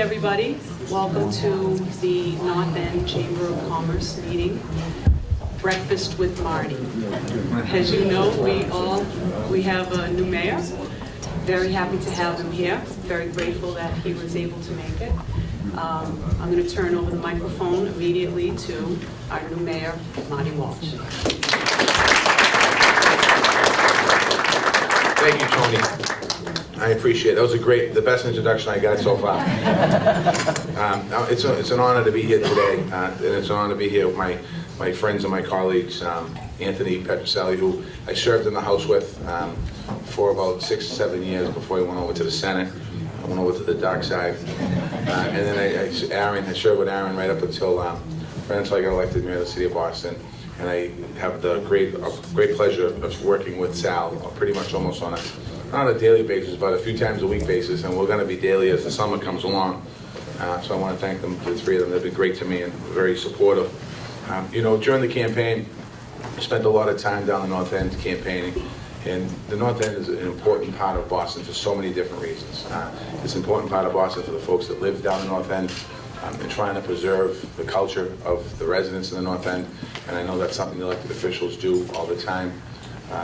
everybody. Welcome to the North End Chamber of Commerce meeting, Breakfast with Marty. As you know, we have a new mayor. Very happy to have him here. Very grateful that he was able to make it. I'm going to turn over the microphone immediately to our new mayor, Marty Walsh. Thank you, Toni. I appreciate it. That was the best introduction I got so far. It's an honor to be here today, and it's an honor to be here with my friends and my colleagues, Anthony Petroselli, who I served in the House with for about 6 or 7 years before he went over to the Senate. I went over to the dark side, and then I served with Aaron right up until I got elected mayor of the city of Boston. And I have the great pleasure of working with Sal pretty much almost on not a daily basis, but a few times a week basis, and we're going to be daily as the summer comes along. So I want to thank them, the three of them. They've been great to me and very supportive. During the campaign, I spent a lot of time down the North End campaigning, and the North End is an important part of Boston for so many different reasons. It's an important part of Boston for the folks that live down the North End, and trying to preserve the culture of the residents in the North End, and I know that's something the elected officials do all the time.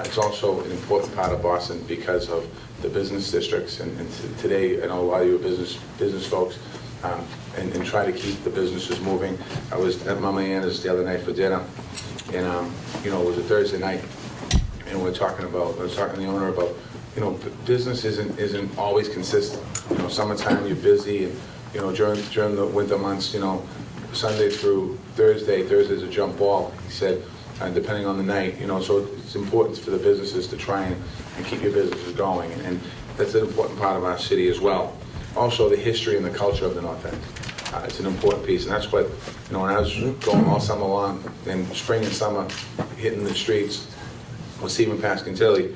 It's also an important part of Boston because of the business districts, and today I know a lot of you are business folks, and try to keep the businesses moving. I was at Mama Anna's the other night for dinner, and it was a Thursday night, and I was talking to the owner about, business isn't always consistent. Summertime you're busy, and during the winter months, Sunday through Thursday's a jump ball, he said, depending on the night, so it's important for the businesses to try and keep your businesses going, and that's an important part of our city as well. Also, the history and the culture of the North End. It's an important piece, and that's what, when I was going all summer long, in spring and summer, hitting the streets with Stephen Pasquintilli,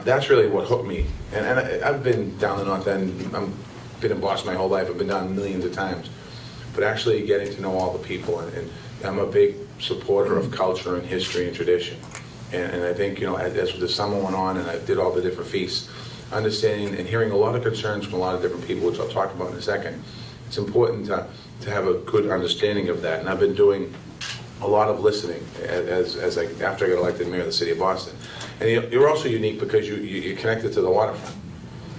that's really what hooked me. And I've been down the North End. I've been in Boston my whole life. I've been down millions of times. But actually getting to know all the people, and I'm a big supporter of culture and history and tradition. And I think, as the summer went on and I did all the different feasts, understanding and hearing a lot of concerns from a lot of different people, which I'll talk about in a second, it's important to have a good understanding of that. And I've been doing a lot of listening after I got elected mayor of the city of Boston. And you're also unique because you're connected to the waterfront.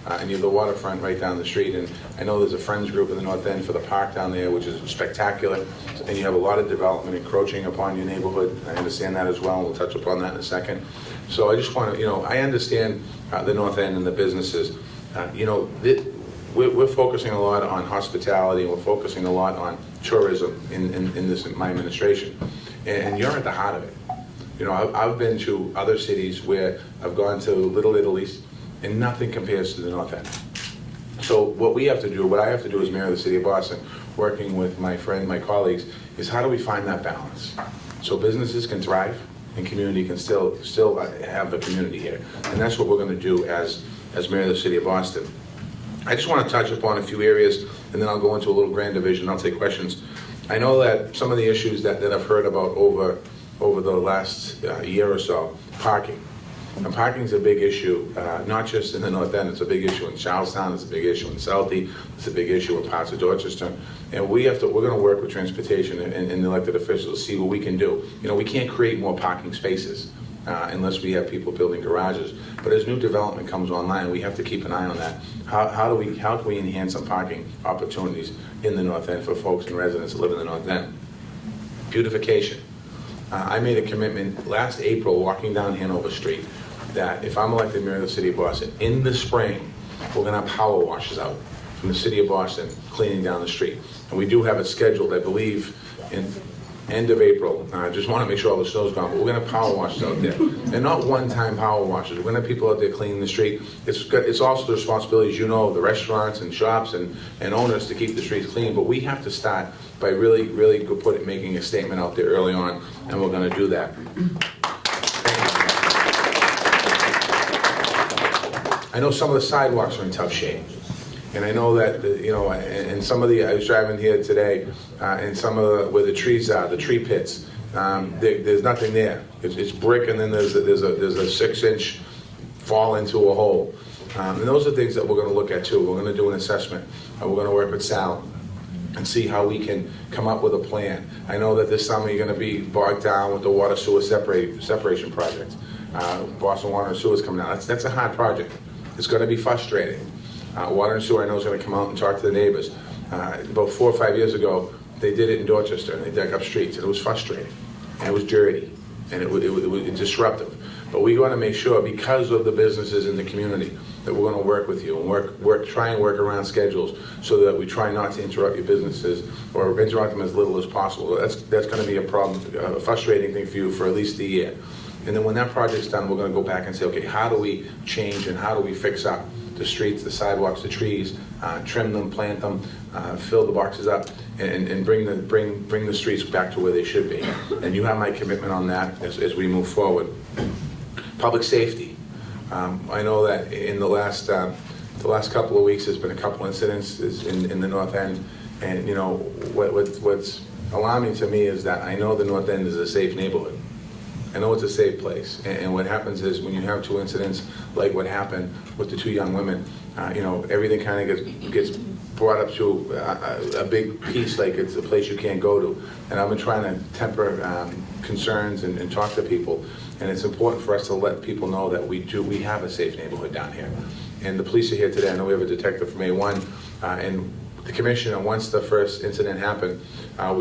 And you have the waterfront right down the street, and I know there's a friends group in the North End for the park down there, which is spectacular, and you have a lot of development encroaching upon your neighborhood. I understand that as well, and we'll touch upon that in a second. So I just want to, I understand the North End and the businesses. We're focusing a lot on hospitality, and we're focusing a lot on tourism in my administration, and you're at the heart of it. I've been to other cities where I've gone to Little Italy's, and nothing compares to the North End. So what I have to do as mayor of the city of Boston, working with my colleagues, is how do we find that balance? So businesses can thrive and community can still have the community here. And that's what we're gonna do as mayor of the city of Boston. I just wanna touch upon a few areas, and then I'll go into a little grand division, I'll take questions. I know that some of the issues that I've heard about over the last year or so, parking. And parking's a big issue, not just in the North End. It's a big issue in Charlestown. It's a big issue in Southie. It's a big issue in parts of Dorchester. And we're going to work with transportation and the elected officials to see what we can do. We can't create more parking spaces unless we have people building garages. But as new development comes online, we have to keep an eye on that. How can we enhance some parking opportunities in the North End for folks and residents that live in the North End? Beautification. I made a commitment last April walking down Hanover Street that if I'm elected mayor of the city of Boston, in the spring, we're going to have power washes out from the city of Boston cleaning down the street. And we do have it scheduled, I believe, in end of April. I just want to make sure all the snow's gone, but we're going to have power washes out there. And not one-time power washes. We're going to have people out there cleaning the street. It's also the responsibility, of the restaurants and shops and owners to keep the streets clean, but we have to start by really making a statement out there early on, and we're going to do that. I know some of the sidewalks are in tough shape, and I know that and some of I was driving here today, and some of where the trees are, the tree pits, there's nothing there. It's brick, and then there's a 6-inch fall into a hole. And those are things that we're going to look at too. We're going to do an assessment, and we're going to work with Sal and see how we can come up with a plan. I know that this summer you're going to be bogged down with the water sewer separation project. Boston Water and Sewer is coming out. That's a hard project. It's going to be frustrating. Water and Sewer, I know, is going to come out and talk to the neighbors. About 4 or 5 years ago, they did it in Dorchester, and they dug up streets, and it was frustrating, and it was dirty, and it was disruptive. But we want to make sure, because of the businesses in the community, that we're going to work with you and try and work around schedules so that we try not to interrupt your businesses or interrupt them as little as possible. That's going to be a problem, a frustrating thing for you for at least a year. And then when that project's done, we're going to go back and say, okay, how do we change and how do we fix up the streets, the sidewalks, the trees, trim them, plant them, fill the boxes up, and bring the streets back to where they should be. And you have my commitment on that as we move forward. Public safety. I know that in the last couple of weeks, there's been a couple incidents in the North End, and you know what's alarming to me is that I know the North End is a safe neighborhood. I know it's a safe place, and what happens is when you have two incidents like what happened with the two young women, everything kind of gets brought up to a big piece, like it's a place you can't go to. And I've been trying to temper concerns and talk to people, and it's important for us to let people know that we have a safe neighborhood down here. And the police are here today. I know we have a detective from A1, and the commissioner, once the first incident happened,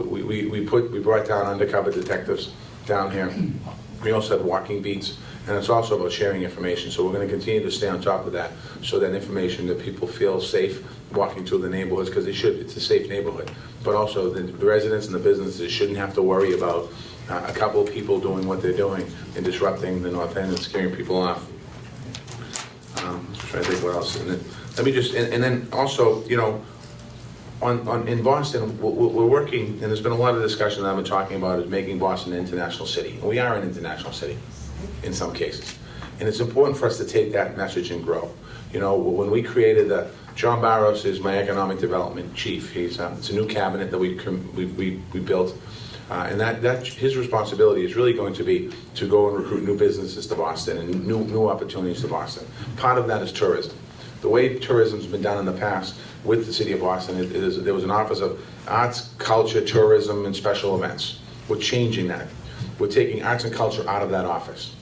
we brought down undercover detectives down here. We also have walking beats, and it's also about sharing information. So we're going to continue to stay on top of that, so that information that people feel safe walking through the neighborhoods, because they should. It's a safe neighborhood. But also the residents and the businesses shouldn't have to worry about a couple of people doing what they're doing and disrupting the North End and scaring people off. Just trying to think what else. And then, let me just, and then also, in Boston, we're working, and there's been a lot of discussion that I've been talking about, is making Boston an international city. And we are an international city in some cases. And it's important for us to take that message and grow. When we created John Barros is my economic development chief. It's a new cabinet that we built. And that his responsibility is really going to be to go and recruit new businesses to Boston and new opportunities to Boston. Part of that is tourism. The way tourism's been done in the past with the city of Boston, there was an office of arts, culture, tourism, and special events. We're changing that. We're taking arts and culture out of that office.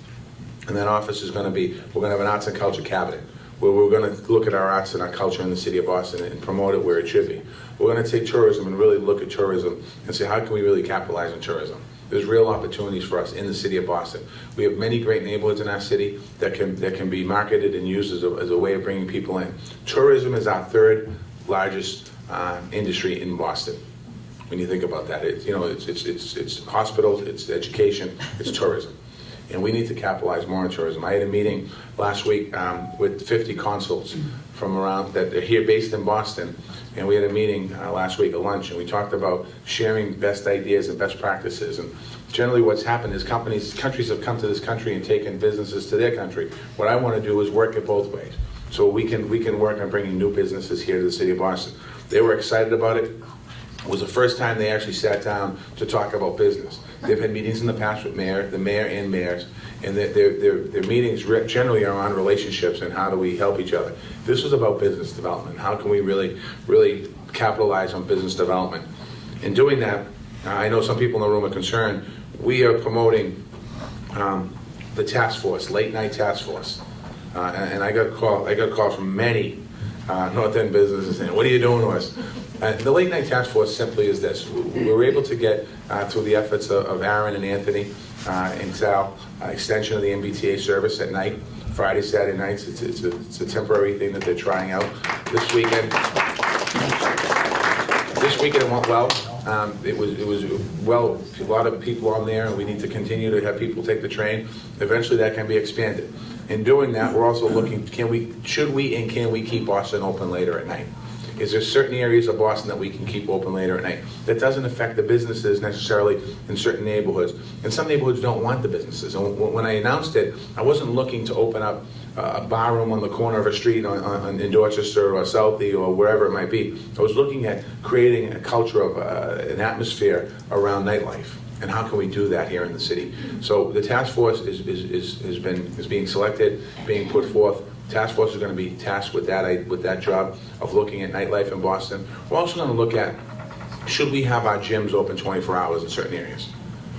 And that office is going to be, we're going to have an arts and culture cabinet, where we're going to look at our arts and our culture in the city of Boston and promote it where it should be. We're going to take tourism and really look at tourism and say, how can we really capitalize on tourism? There's real opportunities for us in the city of Boston. We have many great neighborhoods in our city that can be marketed and used as a way of bringing people in. Tourism is our third largest industry in Boston. When you think about that, it's hospitals, it's education, it's tourism. And we need to capitalize more on tourism. I had a meeting last week with 50 consuls from around that are here based in Boston. And we had a meeting last week at lunch, and we talked about sharing best ideas and best practices. And generally what's happened is countries have come to this country and taken businesses to their country. What I want to do is work it both ways. So we can work on bringing new businesses here to the city of Boston. They were excited about it. It was the first time they actually sat down to talk about business. They've had meetings in the past with the mayor and mayors, and their meetings generally are on relationships and how do we help each other. This was about business development. How can we really capitalize on business development? In doing that, I know some people in the room are concerned. We are promoting the task force, late night task force, and I got a call from many North End businesses saying, "What are you doing to us?" The late night task force simply is this. We were able to get, through the efforts of Aaron and Anthony and Sal, extension of the MBTA service at night, Friday, Saturday nights. It's a temporary thing that they're trying out. This weekend it went well. It was well, a lot of people on there, and we need to continue to have people take the train. Eventually that can be expanded. In doing that, we're also looking, can we keep Boston open later at night? Is there certain areas of Boston that we can keep open later at night? That doesn't affect the businesses necessarily in certain neighborhoods. And some neighborhoods don't want the businesses. And when I announced it, I wasn't looking to open up a bar room on the corner of a street in Dorchester or Southie or wherever it might be. I was looking at creating a culture of an atmosphere around nightlife. And how can we do that here in the city? So the task force is being selected, being put forth. Task force is going to be tasked with that job of looking at nightlife in Boston. We're also going to look at Should we have our gyms open 24 hours in certain areas?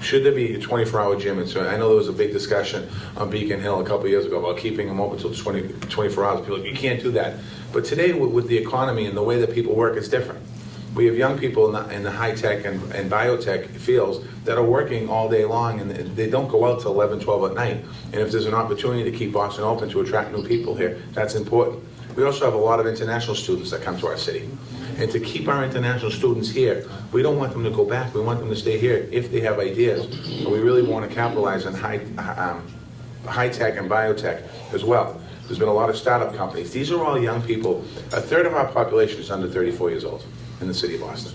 Should there be a 24-hour gym in certain? I know there was a big discussion on Beacon Hill a couple years ago about keeping them open until 24 hours. People are like, you can't do that. But today, with the economy and the way that people work, it's different. We have young people in the high-tech and biotech fields that are working all day long, and they don't go out till 11, 12 at night. And if there's an opportunity to keep Boston open to attract new people here, that's important. We also have a lot of international students that come to our city. And to keep our international students here, we don't want them to go back. We want them to stay here if they have ideas. And we really want to capitalize on high-tech and biotech as well. There's been a lot of startup companies. These are all young people. A third of our population is under 34 years old in the city of Boston.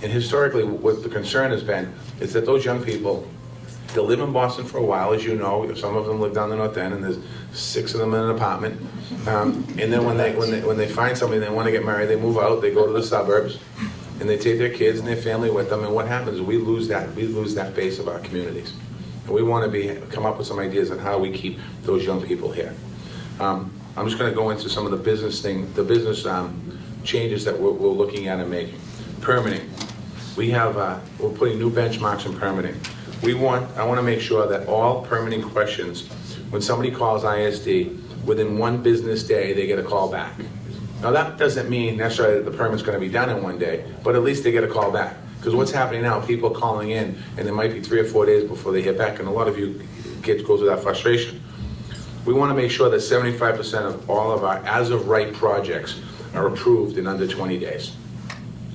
And historically, what the concern has been is that those young people, they'll live in Boston for a while, as you know. Some of them live down the North End, and there's 6 of them in an apartment. And then when they find somebody they want to get married, they move out. They go to the suburbs, and they take their kids and their family with them. And what happens is we lose that base of our communities. And we want to come up with some ideas on how we keep those young people here. I'm just going to go into some of the business changes that we're looking at and making. Permitting. We're putting new benchmarks in permitting. I want to make sure that all permitting questions, when somebody calls ISD, within 1 business day, they get a call back. Now that doesn't mean necessarily that the permit's going to be done in 1 day, but at least they get a call back. Because what's happening now, people calling in, and it might be 3 or 4 days before they hit back, and a lot of you kids go through that frustration. We want to make sure that 75% of all of our as-of-right projects are approved in under 20 days.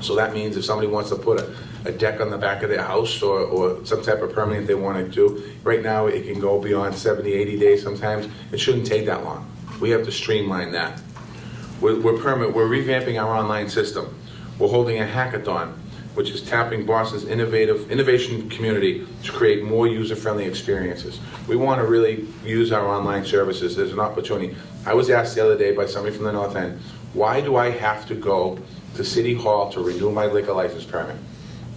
So that means if somebody wants to put a deck on the back of their house or some type of permit they want to do, right now it can go beyond 70, 80 days sometimes. It shouldn't take that long. We have to streamline that. We're revamping our online system. We're holding a hackathon, which is tapping Boston's innovation community to create more user-friendly experiences. We want to really use our online services. There's an opportunity. I was asked the other day by somebody from the North End, why do I have to go to City Hall to renew my liquor license permit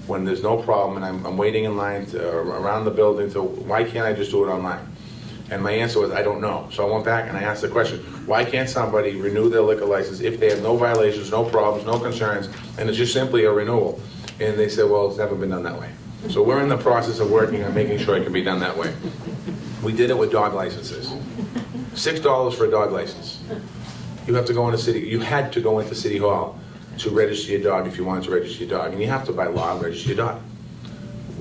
when there's no problem and I'm waiting in line around the building? Why can't I just do it online? And my answer was, I don't know. So I went back and I asked the question, why can't somebody renew their liquor license if they have no violations, no problems, no concerns, and it's just simply a renewal? And they said, well, it's never been done that way. So we're in the process of working on making sure it can be done that way. We did it with dog licenses. $6 for a dog license. You had to go into City Hall to register your dog if you wanted to register your dog. And you have to, by law, register your dog.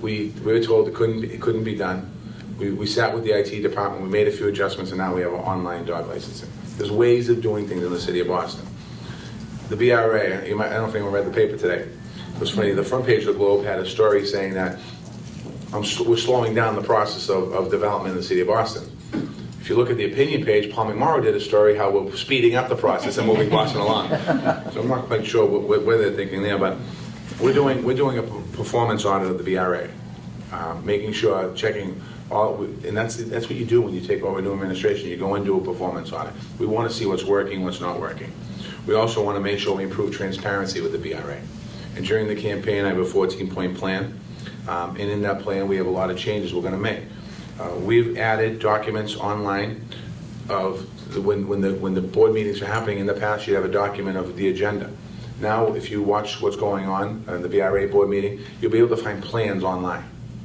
We were told it couldn't be done. We sat with the IT department, we made a few adjustments, and now we have an online dog licensing. There's ways of doing things in the city of Boston. The BRA, I don't know if anyone read the paper today. It was funny, the front page of the Globe had a story saying that we're slowing down the process of development in the city of Boston. If you look at the opinion page, Paul McMorrow did a story how we're speeding up the process and moving Boston along. So I'm not quite sure what they're thinking there, but we're doing a performance audit of the BRA, making sure, checking all, and that's what you do when you take over new administration. You go and do a performance audit. We want to see what's working, what's not working. We also want to make sure we improve transparency with the BRA. And during the campaign, I have a 14-point plan, and in that plan, we have a lot of changes we're going to make. We've added documents online of when the board meetings are happening. In the past, you'd have a document of the agenda. Now, if you watch what's going on in the BRA board meeting, you'll be able to find plans online.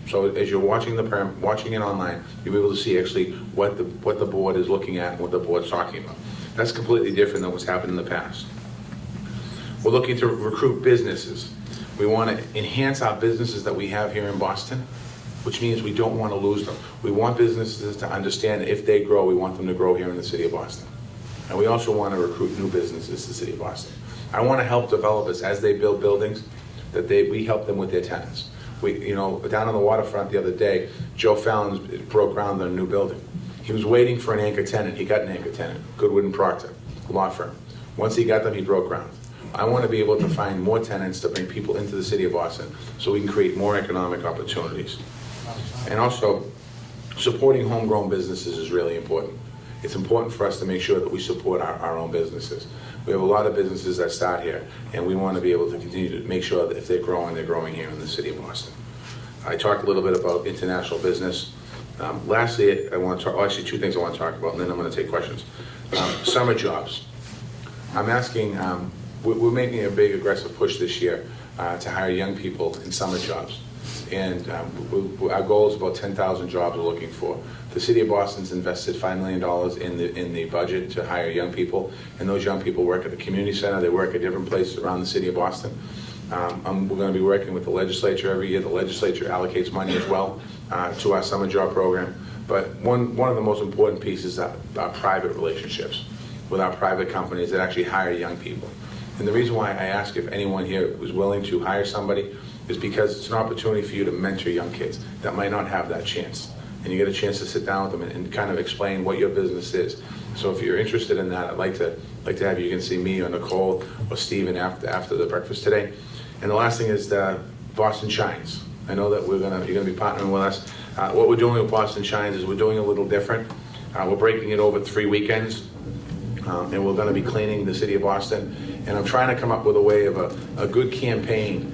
So as you're watching it online, you'll be able to see actually what the board is looking at and what the board's talking about. That's completely different than what's happened in the past. We're looking to recruit businesses. We want to enhance our businesses that we have here in Boston, which means we don't want to lose them. We want businesses to understand that if they grow, we want them to grow here in the city of Boston. And we also want to recruit new businesses to the city of Boston. I want to help developers as they build buildings, that we help them with their tenants. Down on the waterfront the other day, Joe Fallon broke ground on a new building. He was waiting for an anchor tenant. He got an anchor tenant, Goodwood and Proctor, law firm. Once he got them, he broke ground. I want to be able to find more tenants to bring people into the city of Boston so we can create more economic opportunities. And also, supporting homegrown businesses is really important. It's important for us to make sure that we support our own businesses. We have a lot of businesses that start here, and we want to be able to continue to make sure that if they're growing here in the city of Boston. I talked a little bit about international business. Lastly, I want to talk, actually 2 things I want to talk about, and then I'm going to take questions. Summer jobs. I'm asking, we're making a big aggressive push this year to hire young people in summer jobs. And our goal is about 10,000 jobs we're looking for. The City of Boston's invested $5 million in the budget to hire young people, and those young people work at the community center. They work at different places around the City of Boston. We're going to be working with the legislature every year. The legislature allocates money as well to our summer job program. But one of the most important pieces is our private relationships with our private companies that actually hire young people. And the reason why I ask if anyone here was willing to hire somebody is because it's an opportunity for you to mentor young kids that might not have that chance. And you get a chance to sit down with them and kind of explain what your business is. So if you're interested in that, I'd like to have you can see me or Nicole or Steven after the breakfast today. And the last thing is Boston Shines. I know that you're going to be partnering with us. What we're doing with Boston Shines is we're doing a little different. We're breaking it over 3 weekends, and we're going to be cleaning the City of Boston. And I'm trying to come up with a way of a good campaign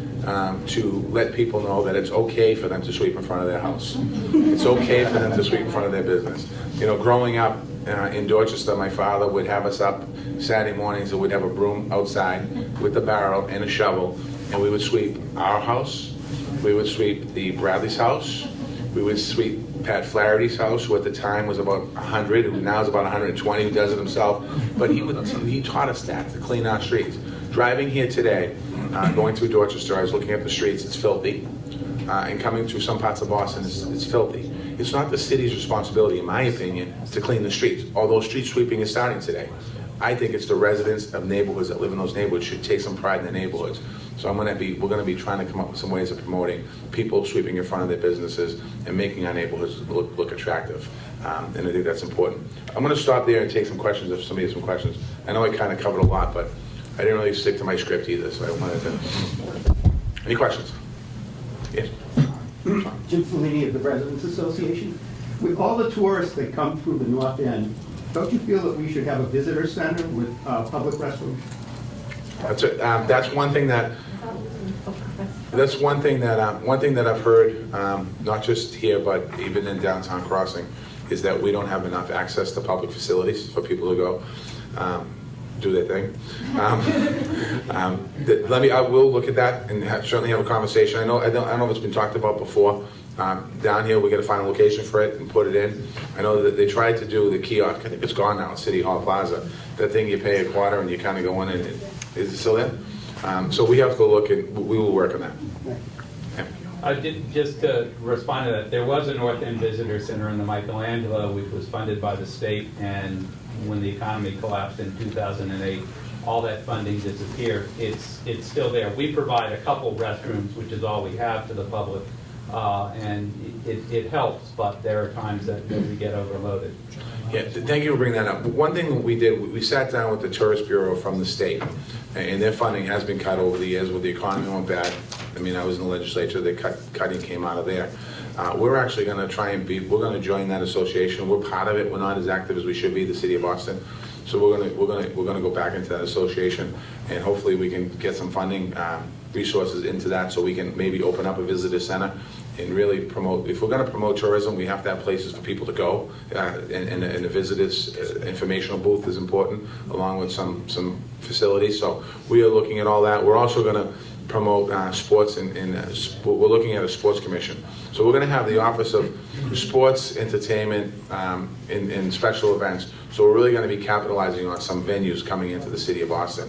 to let people know that it's okay for them to sweep in front of their house. It's okay for them to sweep in front of their business. You know, growing up in Dorchester, my father would have us up Saturday mornings and we'd have a broom outside with the barrel and a shovel, and we would sweep our house, we would sweep the Bradley's house, we would sweep Pat Flaherty's house, who at the time was about 100, who now is about 120, who does it himself. But he taught us that, to clean our streets. Driving here today, going through Dorchester, I was looking at the streets, it's filthy. And coming through some parts of Boston, it's filthy. It's not the city's responsibility, in my opinion, to clean the streets, although street sweeping is starting today. I think it's the residents of neighborhoods that live in those neighborhoods should take some pride in their neighborhoods. So we're going to be trying to come up with some ways of promoting people sweeping in front of their businesses and making our neighborhoods look attractive. And I think that's important. I'm going to stop there and take some questions if somebody has some questions. I know I kind of covered a lot, but I didn't really stick to my script either, so I wanted to. Any questions? Yes. Jim Fellini of the Residents Association. With all the tourists that come through the North End, don't you feel that we should have a visitor center with public restrooms? That's one thing that I've heard, not just here but even in downtown Crossing, is that we don't have enough access to public facilities for people to go do their thing. I will look at that and certainly have a conversation. I don't know if it's been talked about before. Down here, we got to find a location for it and put it in. I know that they tried to do the kiosk. I think it's gone now at City Hall Plaza. That thing you pay a quarter and you kind of go in and is it still there? So we have to look and we will work on that. Yeah. Just to respond to that, there was a North End Visitor Center in the Michelangelo, which was funded by the state, and when the economy collapsed in 2008, all that funding disappeared. It's still there. We provide a couple restrooms, which is all we have to the public, and it helps, but there are times that we get overloaded. Yeah, thank you for bringing that up. One thing we did, we sat down with the Tourist Bureau from the state, and their funding has been cut over the years with the economy went bad. I mean, I was in the legislature, the cutting came out of there. We're actually going to try and we're going to join that association. We're part of it. We're not as active as we should be, the City of Boston. So we're going to go back into that association, and hopefully we can get some funding resources into that so we can maybe open up a visitor center and really promote. If we're going to promote tourism, we have to have places for people to go, and the visitors informational booth is important, along with some facilities. So we are looking at all that. We're also going to promote sports, and we're looking at a sports commission. So we're going to have the Office of Sports, Entertainment, and Special Events. So we're really going to be capitalizing on some venues coming into the City of Boston,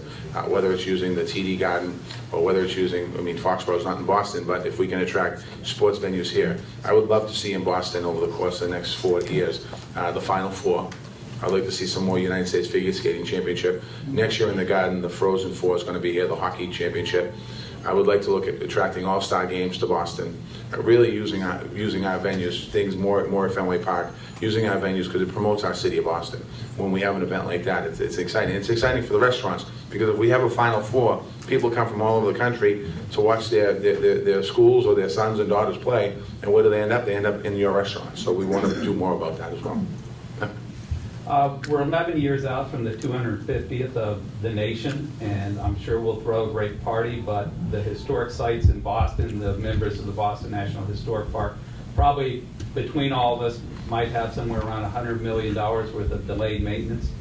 whether it's using the TD Garden or whether it's using, I mean, Foxborough's not in Boston, but if we can attract sports venues here, I would love to see in Boston over the course of the next 4 years, the Final Four. I'd like to see some more United States Figure Skating Championship. Next year in the Garden, the Frozen Four is going to be here, the Hockey Championship. I would like to look at attracting all-star games to Boston, really using our venues, things more at Fenway Park, using our venues because it promotes our City of Boston. When we have an event like that, it's exciting. It's exciting for the restaurants because if we have a Final Four, people come from all over the country to watch their schools or their sons and daughters play, and where do they end up? They end up in your restaurant. So we want to do more about that as well. We're 11 years out from the 250th of the nation, and I'm sure we'll throw a great party, but the historic sites in Boston, the members of the Boston National Historic Park, probably between all of us might have somewhere around $100 million worth of delayed maintenance.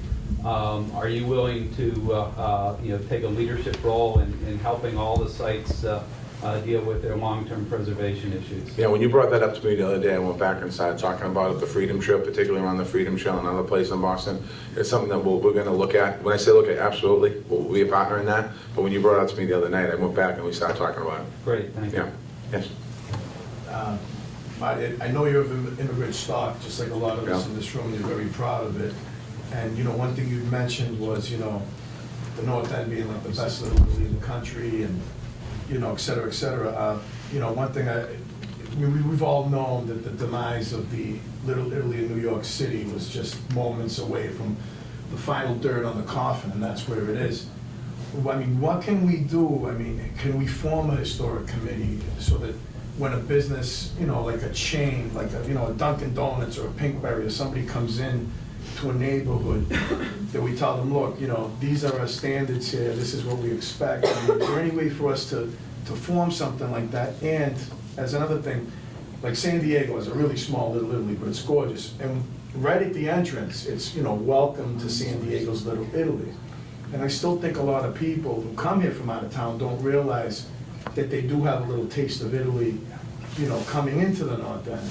Are you willing to, take a leadership role in helping all the sites deal with their long-term preservation issues? Yeah, when you brought that up to me the other day, I went back and started talking about it, the Freedom Trail, particularly around the Freedom Trail and other places in Boston. It's something that we're going to look at. When I say look at, absolutely, we'll be a partner in that. But when you brought it up to me the other night, I went back and we started talking about it. Great, thank you. Yeah, yes. Marty, I know you're of immigrant stock, just like a lot of us in this room, you're very proud of it. And, one thing you mentioned was, the North End being like the best little Italy in the country and, et cetera, et cetera. One thing we've all known that the demise of the Little Italy in New York City was just moments away from the final dirt on the coffin, and that's where it is. I mean, what can we do? I mean, can we form a historic committee so that when a business, like a chain, like a Dunkin' Donuts or a Pinkberry or somebody comes in to a neighborhood, that we tell them, look, these are our standards here, this is what we expect. I mean, is there any way for us to form something like that? And as another thing, like San Diego is a really small Little Italy, but it's gorgeous. And right at the entrance, it's, welcome to San Diego's Little Italy. And I still think a lot of people who come here from out of town don't realize that they do have a little taste of Italy, coming into the North End.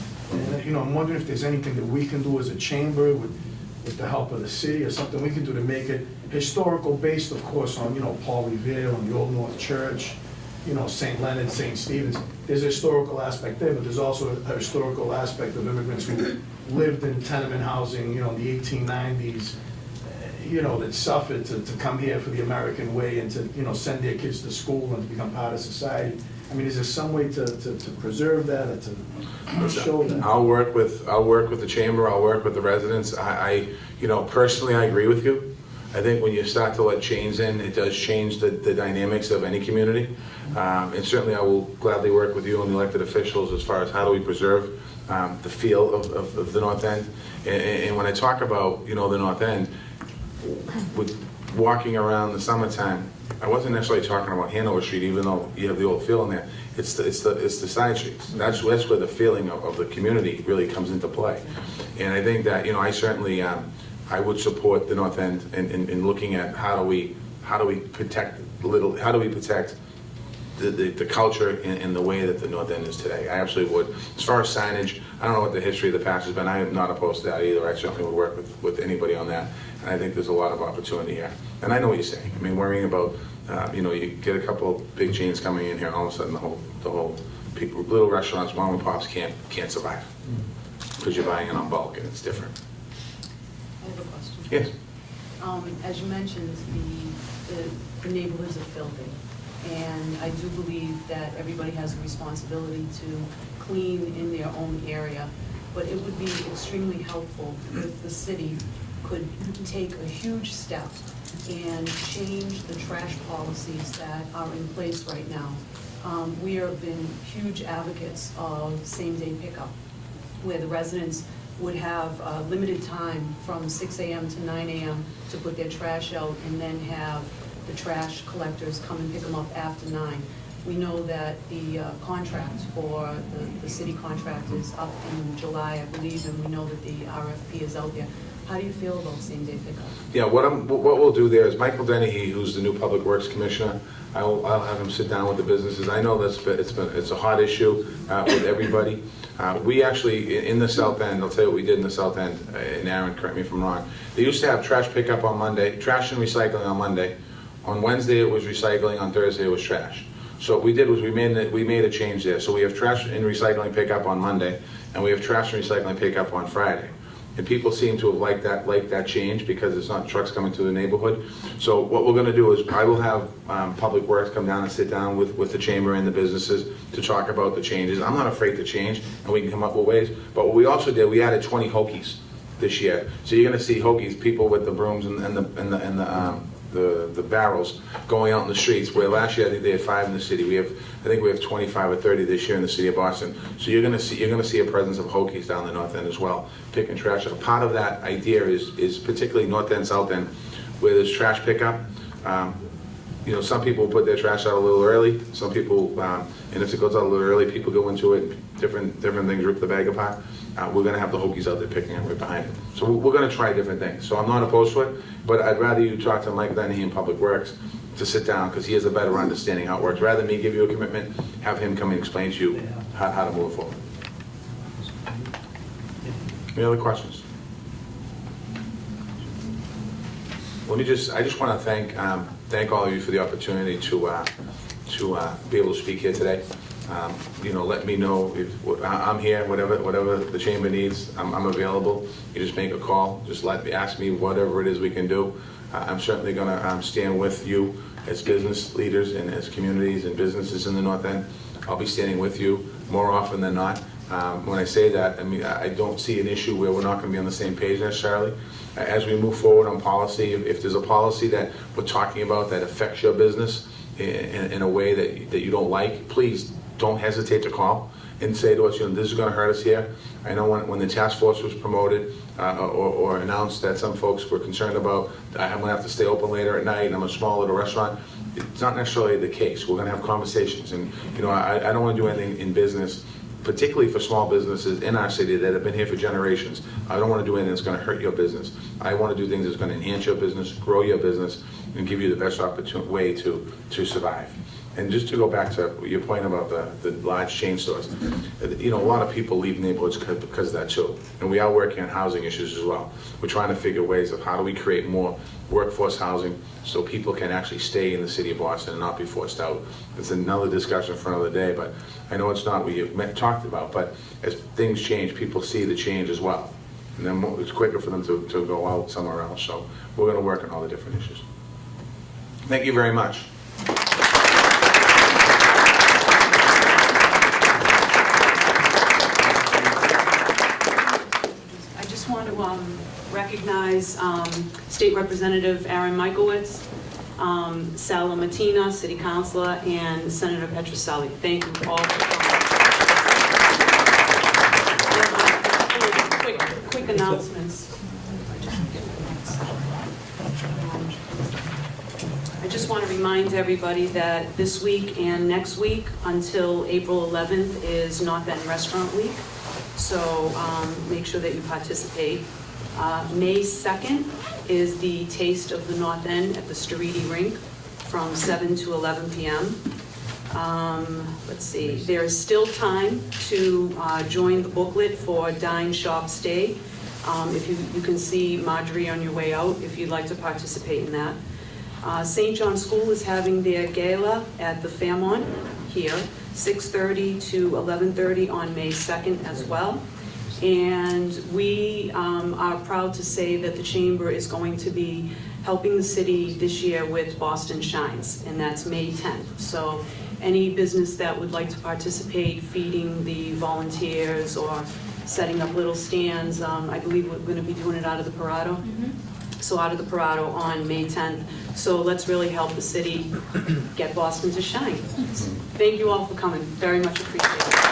And, I'm wondering if there's anything that we can do as a chamber with the help of the city or something we can do to make it historical, based, of course, on, Paul Revere and the Old North Church, St. Leonard, St. Stephen's. There's a historical aspect there, but there's also a historical aspect of immigrants who lived in tenement housing, in the 1890s, that suffered to come here for the American way and to, send their kids to school and to become part of society. I mean, is there some way to preserve that or to show that? I'll work with the chamber. I'll work with the residents. Personally, I agree with you. I think when you start to let chains in, it does change the dynamics of any community. And certainly, I will gladly work with you and the elected officials as far as how do we preserve the feel of the North End. And when I talk about the North End, with walking around the summertime, I wasn't necessarily talking about Hanover Street, even though you have the old feel in there. It's the side streets. That's where the feeling of the community really comes into play. And I think that I certainly I would support the North End in looking at how do we protect the culture in the way that the North End is today. I absolutely would. As far as signage, I don't know what the history of the past has been. I am not opposed to that either. I certainly would work with anybody on that. And I think there's a lot of opportunity here. And I know what you're saying. I mean, worrying about, you get a couple of big chains coming in here, and all of a sudden the whole people, little restaurants, mom and pops can't survive because you're buying it on bulk and it's different. I have a question. Yes. As you mentioned, the neighborhoods are filthy, and I do believe that everybody has a responsibility to clean in their own area, but it would be extremely helpful if the city could take a huge step and change the trash policies that are in place right now. We have been huge advocates of same-day pickup, where the residents would have limited time from 6 a.m. to 9 a.m. to put their trash out, and then have the trash collectors come and pick them up after 9. We know that the contract for the city contract is up in July, I believe, and we know that the RFP is out there. How do you feel about same-day pickup? Yeah, what we'll do there is Michael Dennehy, who's the new Public Works Commissioner, I'll have him sit down with the businesses. I know it's a hot issue with everybody. We actually, in the South End, I'll tell you what we did in the South End, and Aaron, correct me if I'm wrong, they used to have trash pickup on Monday, trash and recycling on Monday. On Wednesday it was recycling, on Thursday it was trash. So what we did was we made a change there. So we have trash and recycling pickup on Monday, and we have trash and recycling pickup on Friday. And people seem to have liked that change because it's not trucks coming to the neighborhood. So what we're going to do is I will have Public Works come down and sit down with the chamber and the businesses to talk about the changes. I'm not afraid to change, and we can come up with ways. But what we also did, we added 20 Hokies this year. So you're going to see Hokies, people with the brooms and the barrels going out in the streets, where last year I think they had 5 in the city. I think we have 25 or 30 this year in the city of Boston. So you're going to see a presence of Hokies down the North End as well, picking trash up. Part of that idea is particularly North End, South End, where there's trash pickup. Some people put their trash out a little early. Some people, and if it goes out a little early, people go into it, different things, rip the bag apart. we're gonna have the Hokies out there picking up right behind it. So we're gonna try different things. So I'm not opposed to it, but I'd rather you talk to Mike Dennehy in Public Works to sit down, because he has a better understanding how it works. Rather than me give you a commitment, have him come and explain to you how to move forward. Any other questions? I just want to thank all of you for the opportunity to be able to speak here today. Let me know if I'm here, whatever the chamber needs, I'm available. You just make a call, just ask me whatever it is we can do. I'm certainly going to stand with you as business leaders and as communities and businesses in the North End. I'll be standing with you more often than not. When I say that, I mean, I don't see an issue where we're not going to be on the same page necessarily. As we move forward on policy, if there's a policy that we're talking about that affects your business in a way that you don't like, please don't hesitate to call and say to us, this is going to hurt us here. I know when the task force was promoted or announced that some folks were concerned about, I'm going to have to stay open later at night and I'm a small little restaurant. It's not necessarily the case. We're going to have conversations, and I don't want to do anything in business, particularly for small businesses in our city that have been here for generations. I don't want to do anything that's going to hurt your business. I want to do things that's going to enhance your business, grow your business, and give you the best way to survive. And just to go back to your point about the large chain stores, a lot of people leave neighborhoods because of that too. And we are working on housing issues as well. We're trying to figure ways of how do we create more workforce housing so people can actually stay in the city of Boston and not be forced out. It's another discussion for another day, but I know it's not what you talked about, but as things change, people see the change as well. And then it's quicker for them to go out somewhere else. So we're going to work on all the different issues. Thank you very much. Recognize State Representative Aaron Michaelwitz, Sal Matina, City Councilor, and Senator Petroselli. Thank you all for coming. Quick announcements. I just want to remind everybody that this week and next week until April 11th is North End Restaurant Week. So make sure that you participate. May 2nd is the Taste of the North End at the Staridi Rink from 7 to 11 p.m. Let's see, there is still time to join the booklet for Dine, Shop, Stay. If you can see Marjorie on your way out if you'd like to participate in that. St. John's School is having their gala at the Fairmont here, 6:30 to 11:30 on May 2nd as well. And we are proud to say that the Chamber is going to be helping the city this year with Boston Shines, and that's May 10th. So any business that would like to participate, feeding the volunteers or setting up little stands, I believe we're going to be doing it out of the Parado. Mm-hmm. So out of the Parado on May 10th. So let's really help the city get Boston to shine. Thank you all for coming. Very much appreciated.